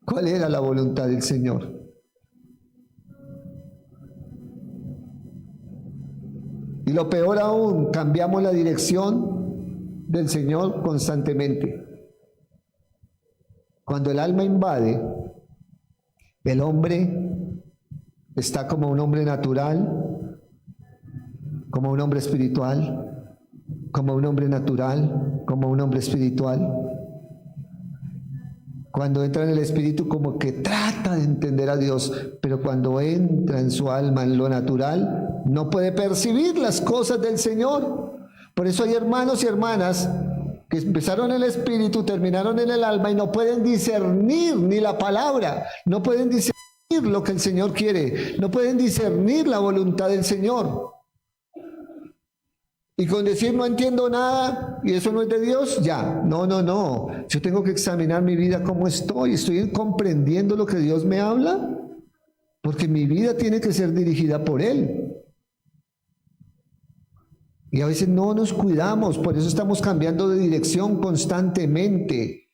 Speaker 1: cuál era la voluntad del Señor. Y lo peor aún, cambiamos la dirección del Señor constantemente. Cuando el alma invade, el hombre está como un hombre natural, como un hombre espiritual, como un hombre natural, como un hombre espiritual. Cuando entra en el espíritu, como que trata de entender a Dios, pero cuando entra en su alma, en lo natural, no puede percibir las cosas del Señor. Por eso hay hermanos y hermanas que empezaron en el espíritu, terminaron en el alma y no pueden discernir ni la palabra, no pueden discernir lo que el Señor quiere, no pueden discernir la voluntad del Señor. Y con decir no entiendo nada y eso no es de Dios, ya. No, no, no. Yo tengo que examinar mi vida, cómo estoy. ¿Estoy comprendiendo lo que Dios me habla? Porque mi vida tiene que ser dirigida por Él. Y a veces no nos cuidamos, por eso estamos cambiando de dirección constantemente.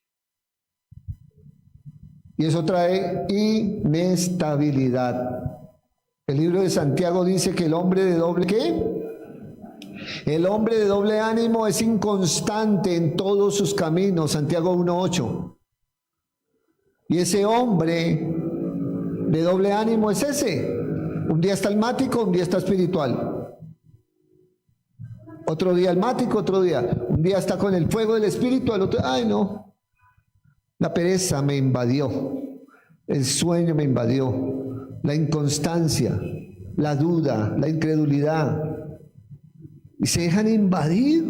Speaker 1: Y eso trae inestabilidad. El libro de Santiago dice que el hombre de doble ¿qué? El hombre de doble ánimo es inconstante en todos sus caminos. Santiago 1:8. Y ese hombre de doble ánimo es ese. Un día está almático, un día está espiritual. Otro día almático, otro día. Un día está con el fuego del espíritu, al otro, ay no. La pereza me invadió. El sueño me invadió. La inconstancia, la duda, la incredulidad. Y se dejan invadir.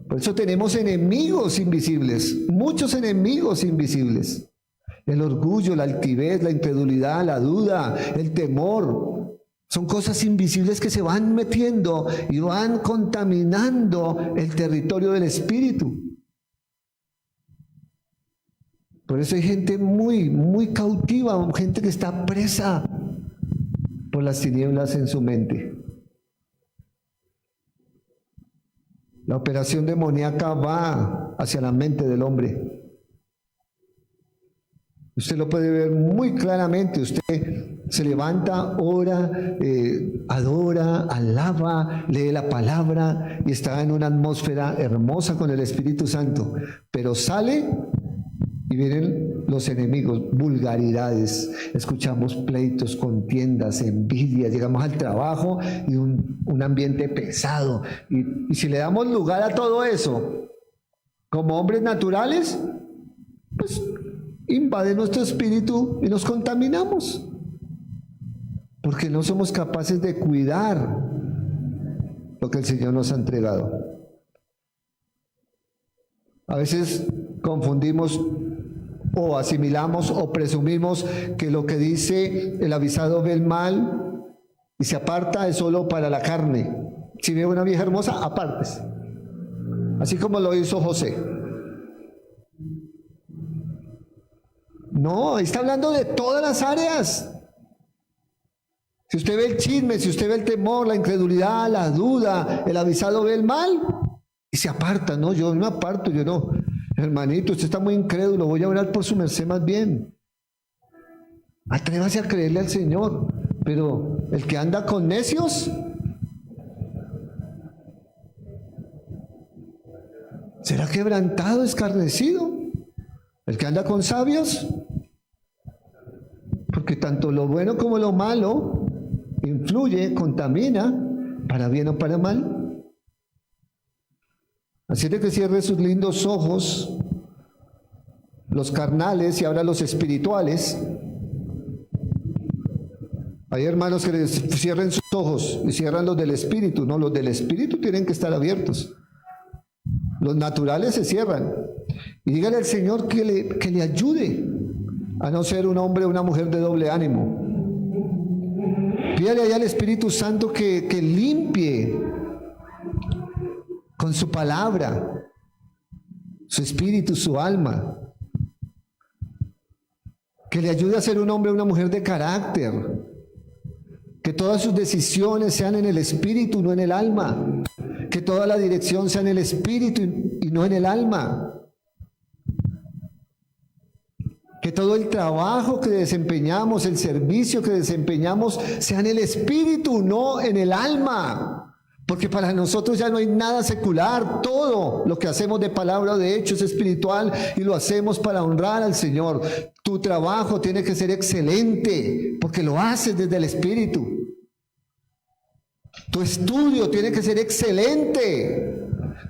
Speaker 1: Por eso tenemos enemigos invisibles, muchos enemigos invisibles. El orgullo, la altivez, la incredulidad, la duda, el temor. Son cosas invisibles que se van metiendo y van contaminando el territorio del espíritu. Por eso hay gente muy cautiva, gente que está presa por las tinieblas en su mente. La operación demoníaca va hacia la mente del hombre. Usted lo puede ver muy claramente. Usted se levanta, ora, adora, alaba, lee la palabra y está en una atmósfera hermosa con el Espíritu Santo. Pero sale y vienen los enemigos, vulgaridades, escuchamos pleitos, contiendas, envidias, llegamos al trabajo y un ambiente pesado. Y si le damos lugar a todo eso, como hombres naturales, pues invade nuestro espíritu y nos contaminamos. Porque no somos capaces de cuidar lo que el Señor nos ha entregado. A veces confundimos o asimilamos o presumimos que lo que dice el avisado ve el mal y se aparta es solo para la carne. Si ve una vieja hermosa, apártese. Así como lo hizo José. No, está hablando de todas las áreas. Si usted ve el chisme, si usted ve el temor, la incredulidad, la duda, el avisado ve el mal y se aparta. No, yo no aparto, yo no. Hermanito, usted está muy incrédulo, voy a orar por su merced más bien. Atrévase a creerle al Señor, pero el que anda con necios será quebrantado, escarnecido. El que anda con sabios, porque tanto lo bueno como lo malo influye, contamina, para bien o para mal. Así de que cierre sus lindos ojos, los carnales y ahora los espirituales. Hay hermanos que cierren sus ojos y cierran los del espíritu. No, los del espíritu tienen que estar abiertos. Los naturales se cierran. Y dígale al Señor que le ayude a no ser un hombre o una mujer de doble ánimo. Pídale allá al Espíritu Santo que limpie con su palabra su espíritu, su alma. Que le ayude a ser un hombre o una mujer de carácter. Que todas sus decisiones sean en el espíritu, no en el alma. Que toda la dirección sea en el espíritu y no en el alma. Que todo el trabajo que desempeñamos, el servicio que desempeñamos, sea en el espíritu, no en el alma. Porque para nosotros ya no hay nada secular. Todo lo que hacemos de palabra o de hecho es espiritual y lo hacemos para honrar al Señor. Tu trabajo tiene que ser excelente porque lo haces desde el espíritu. Tu estudio tiene que ser excelente.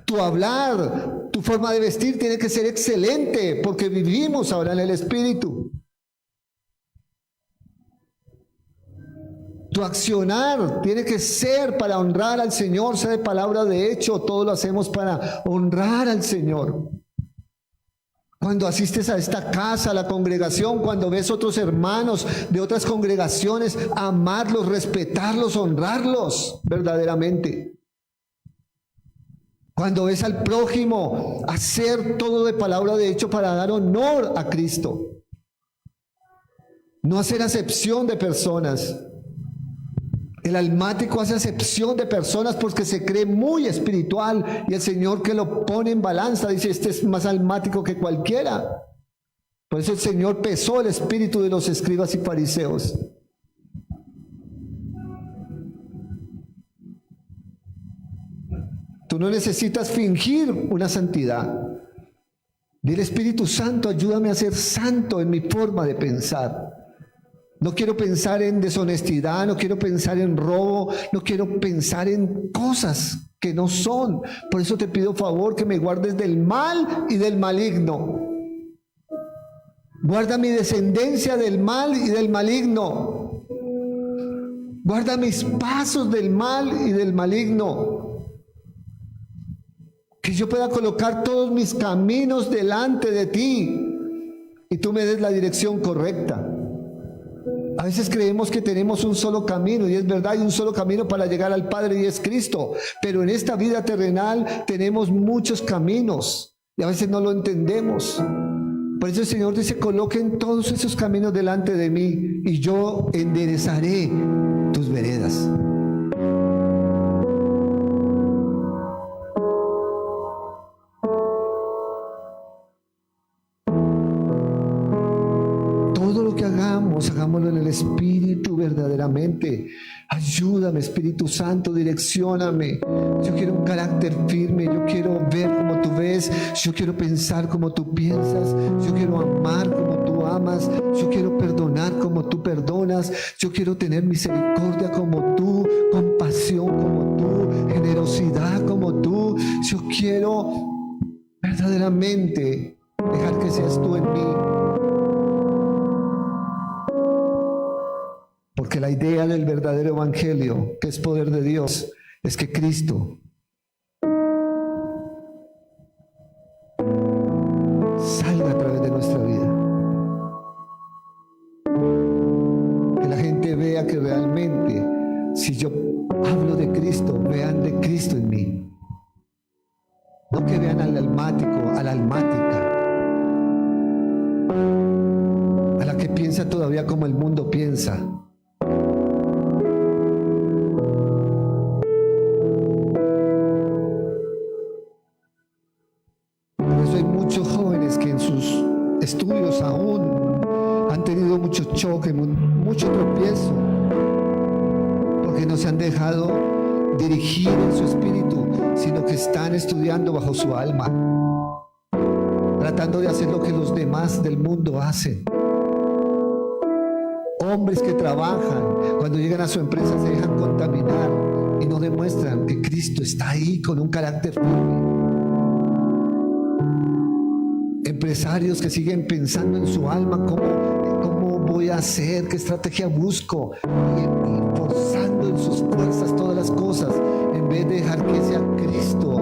Speaker 1: Tu hablar, tu forma de vestir tiene que ser excelente porque vivimos ahora en el espíritu. Tu accionar tiene que ser para honrar al Señor, sea de palabra o de hecho, todo lo hacemos para honrar al Señor. Cuando asistes a esta casa, a la congregación, cuando ves otros hermanos de otras congregaciones, amarlos, respetarlos, honrarlos verdaderamente. Cuando ves al prójimo, hacer todo de palabra de hecho para dar honor a Cristo. No hacer acepción de personas. El almático hace acepción de personas porque se cree muy espiritual y el Señor que lo pone en balanza dice, este es más almático que cualquiera. Por eso el Señor pesó el espíritu de los escribas y fariseos. Tú no necesitas fingir una santidad. Dile, Espíritu Santo, ayúdame a ser santo en mi forma de pensar. No quiero pensar en deshonestidad, no quiero pensar en robo, no quiero pensar en cosas que no son. Por eso te pido favor que me guardes del mal y del maligno. Guarda mi descendencia del mal y del maligno. Guarda mis pasos del mal y del maligno. Que yo pueda colocar todos mis caminos delante de ti y tú me des la dirección correcta. A veces creemos que tenemos un solo camino y es verdad, hay un solo camino para llegar al Padre y es Cristo, pero en esta vida terrenal tenemos muchos caminos y a veces no lo entendemos. Por eso el Señor dice, coloquen todos esos caminos delante de mí y yo enderezaré tus veredas. Hagámoslo en el Espíritu verdaderamente. Ayúdame, Espíritu Santo, direccióname. Yo quiero un carácter firme, yo quiero ver como tú ves, yo quiero pensar como tú piensas, yo quiero amar como tú amas, yo quiero perdonar como tú perdonas, yo quiero tener misericordia como tú, compasión como tú, generosidad como tú. Yo quiero verdaderamente dejar que seas tú en mí. Porque la idea del verdadero evangelio, que es poder de Dios, es que Cristo salga a través de nuestra vida. Que la gente vea que realmente, si yo hablo de Cristo, vean de Cristo en mí. No que vean al almático, a la almática, a la que piensa todavía como el mundo piensa. Estudios aún han tenido mucho choque, mucho tropiezo, porque no se han dejado dirigir en su espíritu, sino que están estudiando bajo su alma, tratando de hacer lo que los demás del mundo hacen. Hombres que trabajan, cuando llegan a su empresa se dejan contaminar y no demuestran que Cristo está ahí con un carácter firme. Empresarios que siguen pensando en su alma, ¿cómo voy a hacer? ¿Qué estrategia busco? Y forzando en sus fuerzas todas las cosas, en vez de dejar que sea Cristo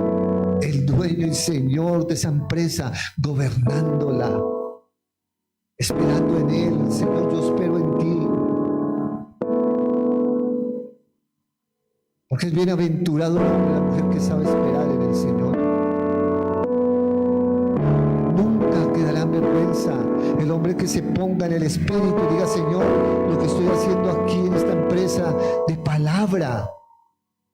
Speaker 1: el dueño y Señor de esa empresa, gobernándola, esperando en Él. Señor, yo espero en ti. Porque es bienaventurado el hombre y la mujer que sabe esperar en el Señor. Vergüenza el hombre que se ponga en el espíritu y diga, Señor, lo que estoy haciendo aquí en esta empresa de palabra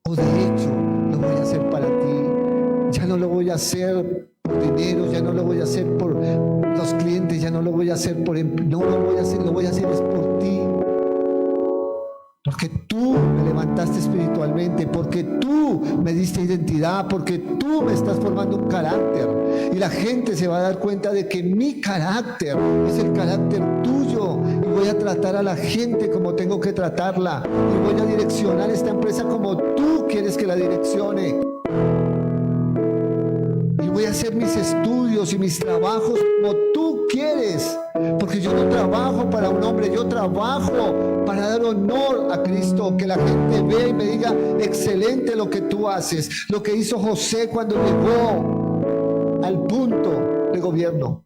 Speaker 1: o de hecho lo voy a hacer para ti. Ya no lo voy a hacer por dinero, ya no lo voy a hacer por los clientes, ya no lo voy a hacer por no lo voy a hacer es por ti. Porque tú me levantaste espiritualmente, porque tú me diste identidad, porque tú me estás formando un carácter. Y la gente se va a dar cuenta de que mi carácter es el carácter tuyo. Y voy a tratar a la gente como tengo que tratarla. Y voy a direccionar esta empresa como tú quieres que la direccione. Y voy a hacer mis estudios y mis trabajos como tú quieres. Porque yo no trabajo para un hombre, yo trabajo para dar honor a Cristo, que la gente vea y me diga, excelente lo que tú haces, lo que hizo José cuando llegó al punto de gobierno.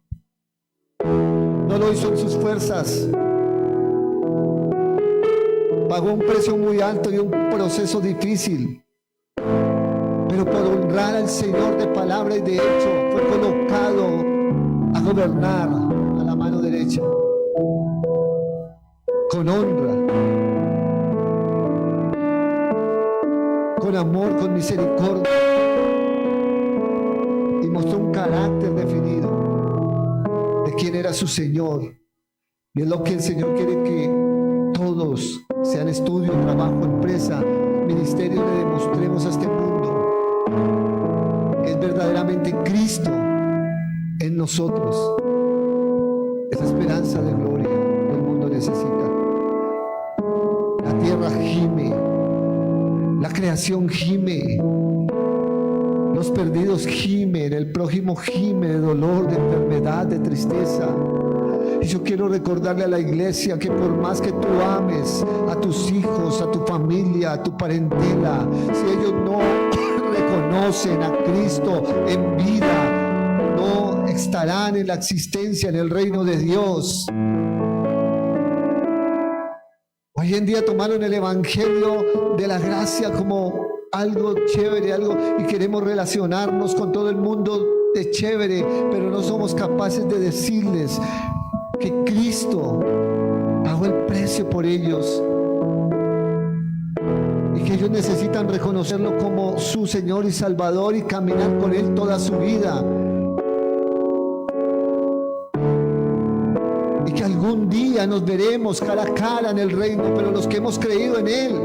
Speaker 1: No lo hizo en sus fuerzas. Pagó un precio muy alto y un proceso difícil. Pero por honrar al Señor de palabra y de hecho, fue colocado a gobernar a la mano derecha. Con honra, con amor, con misericordia. Y mostró un carácter definido de quién era su Señor. Y es lo que el Señor quiere que todos, sean estudio, trabajo, empresa, ministerio, le demostremos a este mundo que es verdaderamente Cristo en nosotros. Esa esperanza de gloria que el mundo necesita. La tierra gime, la creación gime, los perdidos gimen, el prójimo gime de dolor, de enfermedad, de tristeza. Y yo quiero recordarle a la iglesia que por más que tú ames a tus hijos, a tu familia, a tu parentela, si ellos no reconocen a Cristo en vida, no estarán en la existencia en el reino de Dios. Hoy en día tomaron el evangelio de la gracia como algo chévere, algo, y queremos relacionarnos con todo el mundo de chévere, pero no somos capaces de decirles que Cristo pagó el precio por ellos y que ellos necesitan reconocerlo como su Señor y Salvador y caminar con Él toda su vida. Y que algún día nos veremos cara a cara en el reino, pero los que hemos creído en Él,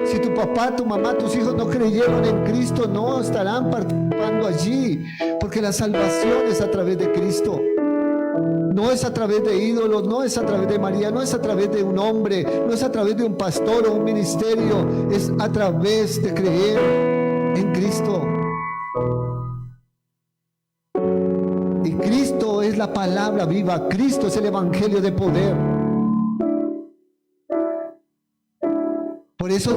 Speaker 1: si tu papá, tu mamá, tus hijos no creyeron en Cristo, no estarán participando allí, porque la salvación es a través de Cristo. No es a través de ídolos, no es a través de María, no es a través de un hombre, no es a través de un pastor o un ministerio, es a través de creer en Cristo. Y Cristo es la palabra viva, Cristo es el evangelio de poder. Por eso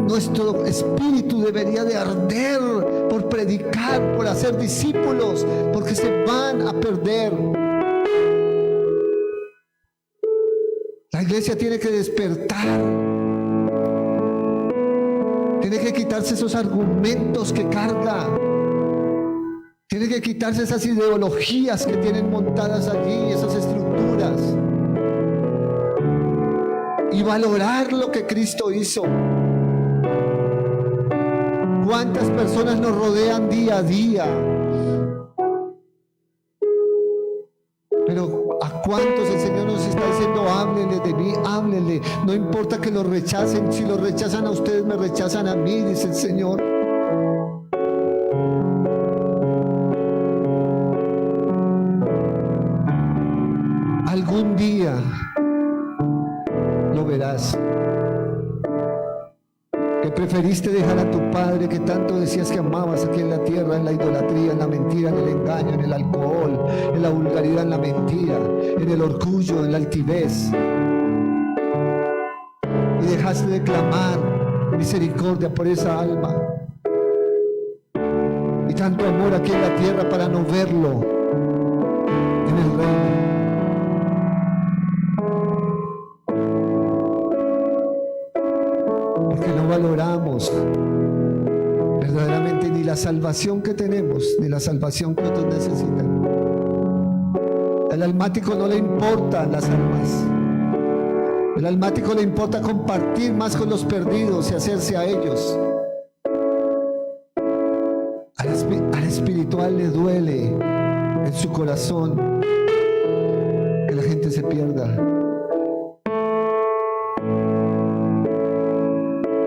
Speaker 1: nuestro espíritu debería de arder por predicar, por hacer discípulos, porque se van a perder. La iglesia tiene que despertar, tiene que quitarse esos argumentos que carga, tiene que quitarse esas ideologías que tienen montadas allí, esas estructuras, y valorar lo que Cristo hizo. ¿Cuántas personas nos rodean día a día? Pero ¿a cuántos el Señor nos está diciendo, háblenle de mí, háblenle? No importa que los rechacen, si los rechazan a ustedes, me rechazan a mí, dice el Señor. Algún día lo verás. Que preferiste dejar a tu padre que tanto decías que amabas aquí en la tierra, en la idolatría, en la mentira, en el engaño, en el alcohol, en la vulgaridad, en la mentira, en el orgullo, en la altivez, y dejaste de clamar misericordia por esa alma, y tanto amor aquí en la tierra para no verlo en el reino. Porque no valoramos verdaderamente ni la salvación que tenemos, ni la salvación que otros necesitan. Al almático no le importan las almas. Al almático le importa compartir más con los perdidos y hacerse a ellos. Al espiritual le duele en su corazón que la gente se pierda.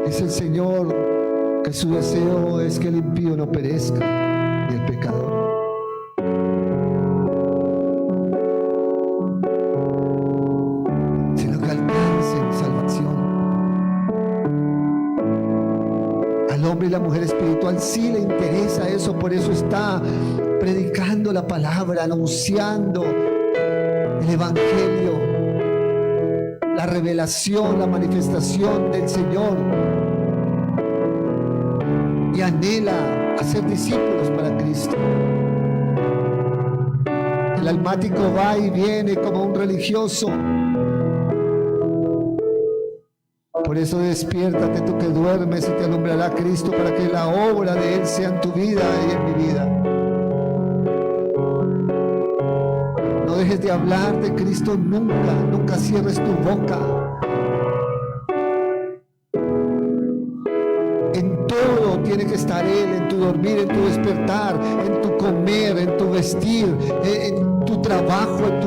Speaker 1: Dice el Señor que su deseo es que el impío no perezca, ni el pecador. Sino que alcancen salvación. Al hombre y la mujer espiritual sí le interesa eso, por eso está predicando la palabra, anunciando el evangelio, la revelación, la manifestación del Señor, y anhela hacer discípulos para Cristo. El almático va y viene como un religioso. Por eso despiértate tú que duermes y te alumbrará Cristo para que la obra de Él sea en tu vida y en mi vida. No dejes de hablar de Cristo nunca, nunca cierres tu boca. En todo tiene que estar Él, en tu dormir, en tu despertar, en tu comer, en tu vestir, en tu trabajo, en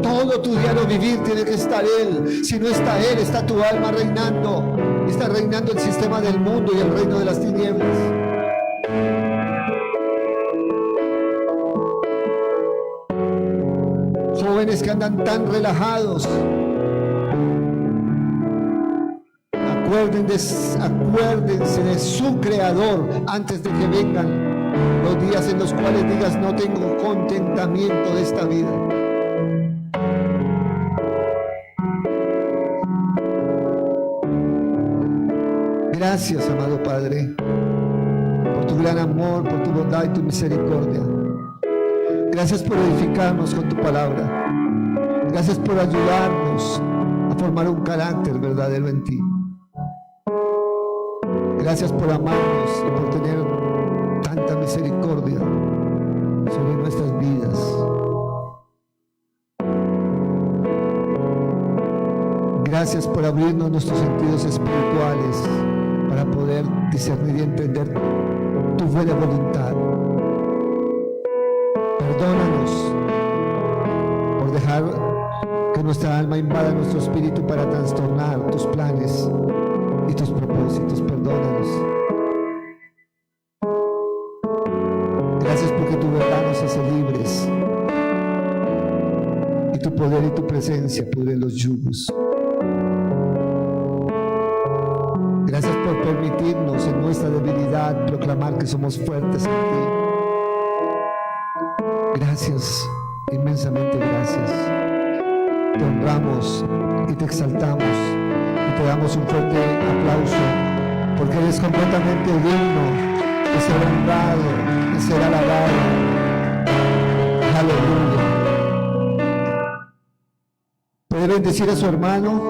Speaker 1: todo tu diario vivir tiene que estar Él. Si no está Él, está tu alma reinando. Está reinando el sistema del mundo y el reino de las tinieblas. Jóvenes que andan tan relajados, acuérdense de su Creador antes de que vengan los días en los cuales digas: no tengo contentamiento de esta vida. Gracias, amado Padre, por tu gran amor, por tu bondad y tu misericordia. Gracias por edificarnos con tu palabra. Gracias por ayudarnos a formar un carácter verdadero en ti. Gracias por amarnos y por tener tanta misericordia sobre nuestras vidas. Gracias por abrirnos nuestros sentidos espirituales para poder discernir y entender tu buena voluntad. Perdónanos por dejar que nuestra alma invada nuestro espíritu para trastornar tus planes y tus propósitos. Perdónanos. Gracias porque tu verdad nos hace libres y tu poder y tu presencia pudren los yugos. Gracias por permitirnos en nuestra debilidad proclamar que somos fuertes en ti. Gracias, inmensamente gracias. Te honramos y te exaltamos y te damos un fuerte aplauso porque eres completamente digno de ser honrado, de ser alabado. Aleluya. ¿Puede bendecir a su hermano?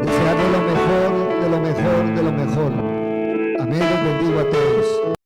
Speaker 1: Desearle lo mejor, de lo mejor, de lo mejor. Amén. Los bendigo a todos.